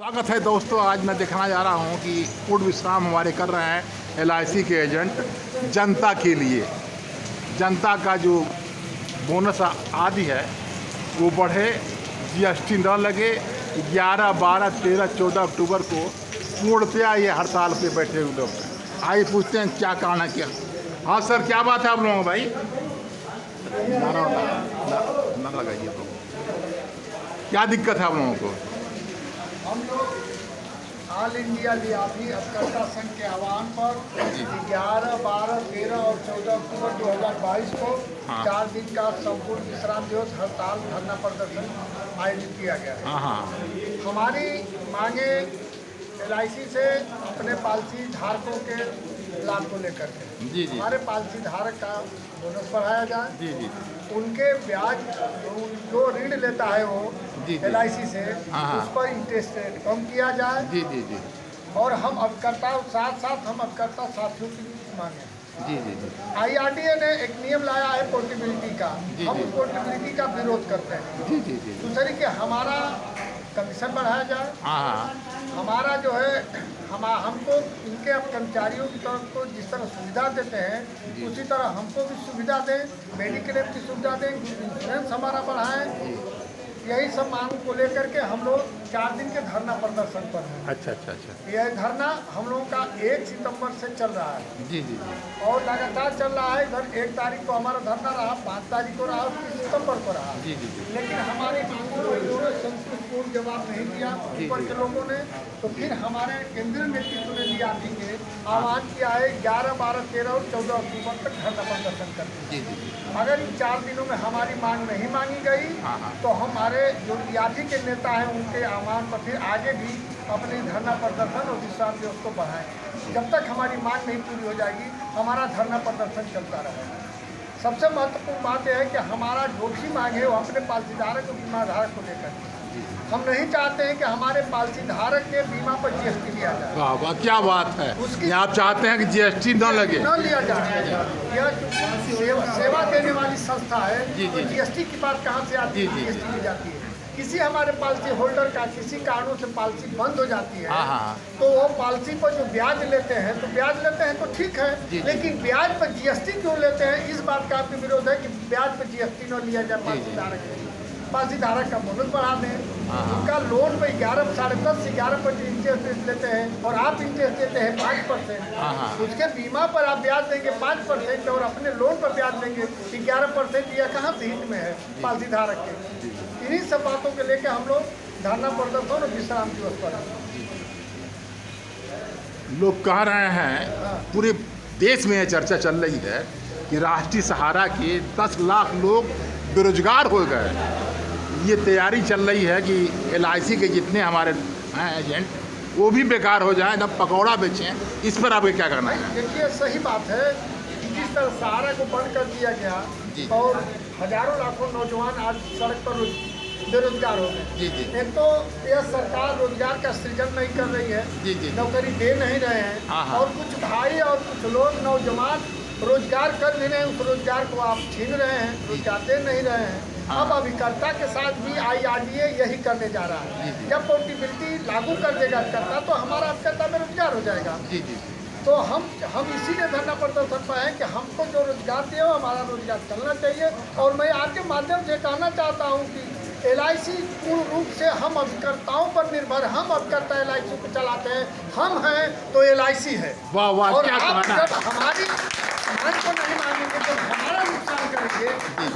स्वागत है दोस्तों। आज मैं दिखाना जा रहा हूं कि फूड विश्राम हमारे कर रहे हैं LIC के एजेंट जनता के लिए। जनता का जो बोनस आदि है वो बढ़े, GST न लगे। 11, 12, 13, 14 अक्टूबर को पूर्णतया ये हड़ताल पे बैठे हुए लोग हैं। आइए पूछते हैं क्या कारण है। क्या हाँ सर, क्या बात है आप लोगों को? भाई ना लगाइए तो क्या दिक्कत है आप लोगों को? हम लोग ऑल इंडिया लियाफी अभिकर्ता संघ के आह्वान पर 11, 12, 13 और 14 अक्टूबर 2022 को 4 दिन का संपूर्ण विश्राम दिवस हड़ताल धरना प्रदर्शन आयोजित किया गया है। हमारी मांगे LIC से अपने पॉलिसी धारकों के लाभ को लेकर के हमारे पॉलिसी धारक का बोनस बढ़ाया जाए। उनके ब्याज जो ऋण लेता है वो LIC से उस पर इंटरेस्ट रेट कम किया जाए। और हम अभिकर्ता साथ हम अभिकर्ता साथियों की मांगे। IRDA ने एक नियम लाया है पोर्टेबिलिटी का। हम उस पोर्टेबिलिटी का विरोध करते हैं। दूसरे कि हमारा कमीशन बढ़ाया जाए। हमारा जो है हमको इनके अब कर्मचारियों की तरफ को जिस तरह सुविधा देते हैं उसी तरह हमको भी सुविधा दें, मेडिक्लेम की सुविधा दें, इंश्योरेंस हमारा बढ़ाएं। यही सब मांग को लेकर के हम लोग 4 दिन के धरना प्रदर्शन पर हैं। अच्छा। यह धरना हम लोगों का 1 सितंबर से चल रहा है। और लगातार चल रहा है। इधर 1 तारीख को हमारा धरना रहा, 5 तारीख को रहा, 30 सितंबर को रहा। लेकिन हमारी मांगों को इन्होंने संतुष्टिपूर्ण जवाब नहीं दिया ऊपर के लोगों ने। तो फिर हमारे केंद्रीय नेतृत्व ने लियाफी के आह्वान किया है 11, 12, 13 और 14 अक्टूबर तक धरना प्रदर्शन करते। अगर इन 4 दिनों में हमारी मांग नहीं मांगी गई तो हमारे जो लियाफी के नेता हैं उनके आह्वान पर फिर आगे भी अपने धरना प्रदर्शन और विश्राम दिवस को बढ़ाएं। जब तक हमारी मांग नहीं पूरी हो जाएगी हमारा धरना प्रदर्शन चलता रहेगा। सबसे महत्वपूर्ण बात यह है कि हमारा जो भी मांग है वो अपने पॉलिसीधारक और बीमा धारक को लेकर। हम नहीं चाहते हैं कि हमारे पॉलिसीधारक के बीमा पर GST लिया जाए। वाह, क्या बात है। उसकी आप चाहते हैं कि GST न लगे, न लिया जाए। यह सेवा देने वाली संस्था है तो GST की बात कहाँ से आती है? GST ली जाती है। किसी हमारे पॉलिसी होल्डर का किसी कारणों से पॉलिसी बंद हो जाती है तो वो पॉलिसी पर जो ब्याज लेते हैं तो ठीक है, लेकिन ब्याज पर GST क्यों लेते हैं? इस बात का आपके विरोध है कि ब्याज पर GST न लिया जाए। पॉलिसीधारक का बोनस बढ़ा दें। उनका लोन पर 11, 10.5 से 11% इंटरेस्ट लेते हैं और आप इंटरेस्ट देते हैं 5%। उसके बीमा पर आप ब्याज देंगे 5% और अपने लोन पर ब्याज देंगे 11%। यह कहाँ से हित में है पॉलिसीधारक के? इन्हीं सब बातों के लेकर हम लोग धरना प्रदर्शन और विश्राम दिवस पर लोग कह रहे हैं, पूरे देश में यह चर्चा चल रही है कि राष्ट्रीय सहारा के 10 लाख लोग बेरोजगार हो गए। ये तैयारी चल रही है कि LIC के जितने हमारे हैं एजेंट वो भी बेकार हो जाएं, तब पकौड़ा बेचें। इस पर आपको क्या करना है? देखिए, सही बात है। जिस तरह सहारा को बंद कर दिया गया और हजारों लाखों नौजवान आज सड़क पर बेरोजगार हो गए। एक तो यह सरकार रोजगार का सृजन नहीं कर रही है, नौकरी दे नहीं रहे हैं। और कुछ भाई और कुछ लोग नौजवान रोजगार कर भी रहे हैं, उस रोजगार को आप छीन रहे हैं, रोजगार दे नहीं रहे हैं। अब अभिकर्ता के साथ भी IRDA यही करने जा रहा है। जब पोर्टेबिलिटी लागू कर देगा अभिकर्ता तो हमारा अभिकर्ता बेरोजगार हो जाएगा। तो हम इसीलिए धरना प्रदर्शन पर हैं कि हमको जो रोजगार दिए हो हमारा रोजगार चलना चाहिए। और मैं आपके माध्यम से कहना चाहता हूँ कि LIC पूर्ण रूप से हम अभिकर्ताओं पर निर्भर। हम अभिकर्ता LIC को चलाते हैं। हम हैं तो LIC है। वाह, और क्या आप कहना है? जब हमारी मांग को नहीं मानेंगे तो हमारा नुकसान करेंगे।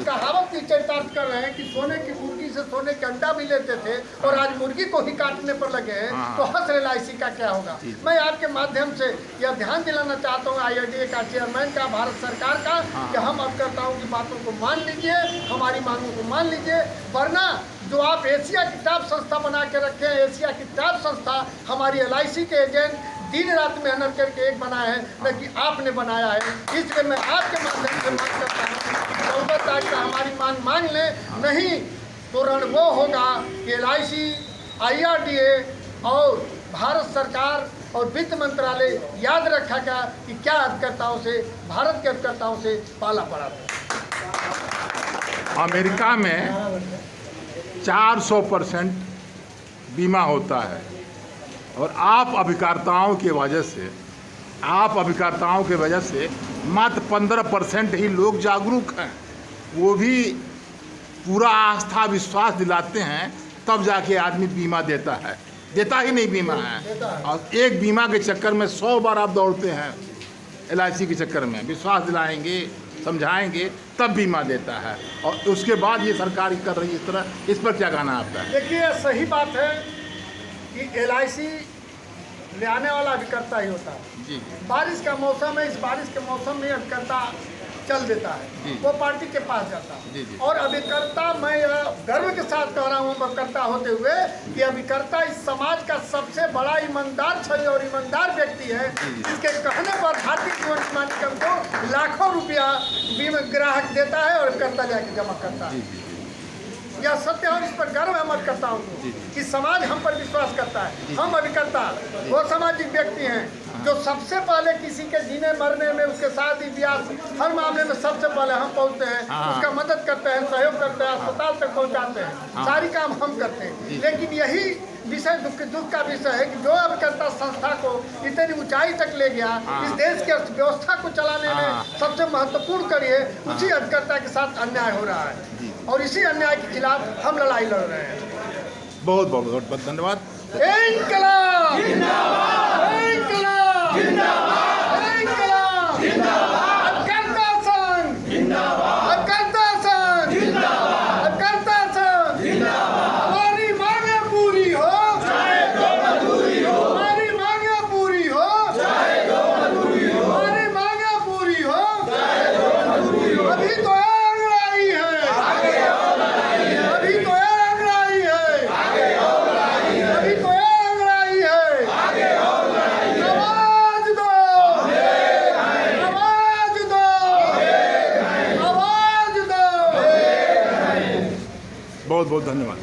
कहावत की चरितार्थ कर रहे हैं कि सोने की मुर्गी से सोने के अंडा भी लेते थे और आज मुर्गी को ही काटने पर लगे हैं तो हंस LIC का क्या होगा? मैं आपके माध्यम से यह ध्यान दिलाना चाहता हूँ IRDA का चेयरमैन का, भारत सरकार का, कि हम अभिकर्ताओं की बातों को मान लीजिए, हमारी मांगों को मान लीजिए। वरना जो आप एशिया की टॉप संस्था बना के रखे हैं, एशिया की टॉप संस्था हमारी LIC के एजेंट दिन रात मेहनत करके एक बनाया है, न कि आपने बनाया है। इसलिए मैं आपके माध्यम से मांग करता हूँ 14 तारीख का हमारी मांग मांग लें, नहीं तो रण वो होगा कि LIC, IRDA और भारत सरकार और वित्त मंत्रालय याद रखेगा कि क्या अभिकर्ताओं से, भारत के अभिकर्ताओं से पाला पड़ा था। अमेरिका में 400% बीमा होता है और आप अभिकर्ताओं की वजह से मात्र 15% ही लोग जागरूक हैं। वो भी पूरा आस्था विश्वास दिलाते हैं, तब जाके आदमी बीमा देता है। देता ही नहीं बीमा है। और एक बीमा के चक्कर में 100 बार आप दौड़ते हैं। LIC के चक्कर में विश्वास दिलाएंगे, समझाएंगे, तब बीमा देता है। और उसके बाद ये सरकार कर रही है इस तरह, इस पर क्या कहना आपका है? देखिए, सही बात है कि LIC ले आने वाला अभिकर्ता ही होता है। जी बारिश का मौसम है, इस बारिश के मौसम में अभिकर्ता चल देता है, वो पार्टी के पास जाता है। और अभिकर्ता, मैं गर्व के साथ कह रहा हूँ अभिकर्ता होते हुए, कि अभिकर्ता इस समाज का सबसे बड़ा ईमानदार छवि और ईमानदार व्यक्ति है, जिसके कहने पर भारतीय जीवन बीमा निगम को लाखों रुपया बीमा ग्राहक देता है और अभिकर्ता जाके जमा करता है। यह सत्य है और इस पर गर्व है अभिकर्ताओं को कि समाज हम पर विश्वास करता है। हम अभिकर्ता वो सामाजिक व्यक्ति हैं जो सबसे पहले किसी के जीने मरने में, उसके शादी ब्याह हर मामले में सबसे पहले हम पहुंचते हैं, उसका मदद करते हैं, सहयोग करते हैं, अस्पताल तक पहुंचाते हैं, सारी काम हम करते हैं। लेकिन यही विषय दुख का विषय है कि जो अभिकर्ता संस्था को इतनी ऊंचाई तक ले गया, इस देश की अर्थव्यवस्था को चलाने में सबसे महत्वपूर्ण करिए, उसी अभिकर्ता के साथ अन्याय हो रहा है और इसी अन्याय के खिलाफ हम लड़ाई लड़ रहे हैं। बहुत बहुत बहुत बहुत धन्यवाद। इंकलाब जिंदाबाद, इंकलाब जिंदाबाद, इंकलाब जिंदाबाद, अभिकर्ता संघ जिंदाबाद, अभिकर्ता संघ जिंदाबाद, अभिकर्ता संघ जिंदाबाद। हमारी मांगें पूरी हो चाहे दो मजदूरी हो, हमारी मांगें पूरी हो चाहे दो मजदूरी हो, हमारी मांगें पूरी हो चाहे दो मजदूरी हो। अभी तो लड़ाई है, आगे और लड़ाई है, अभी तो लड़ाई है, आगे और लड़ाई है, अभी तो लड़ाई है, आगे और लड़ाई है। आवाज दो, आवाज दो, आवाज दो। बहुत बहुत धन्यवाद।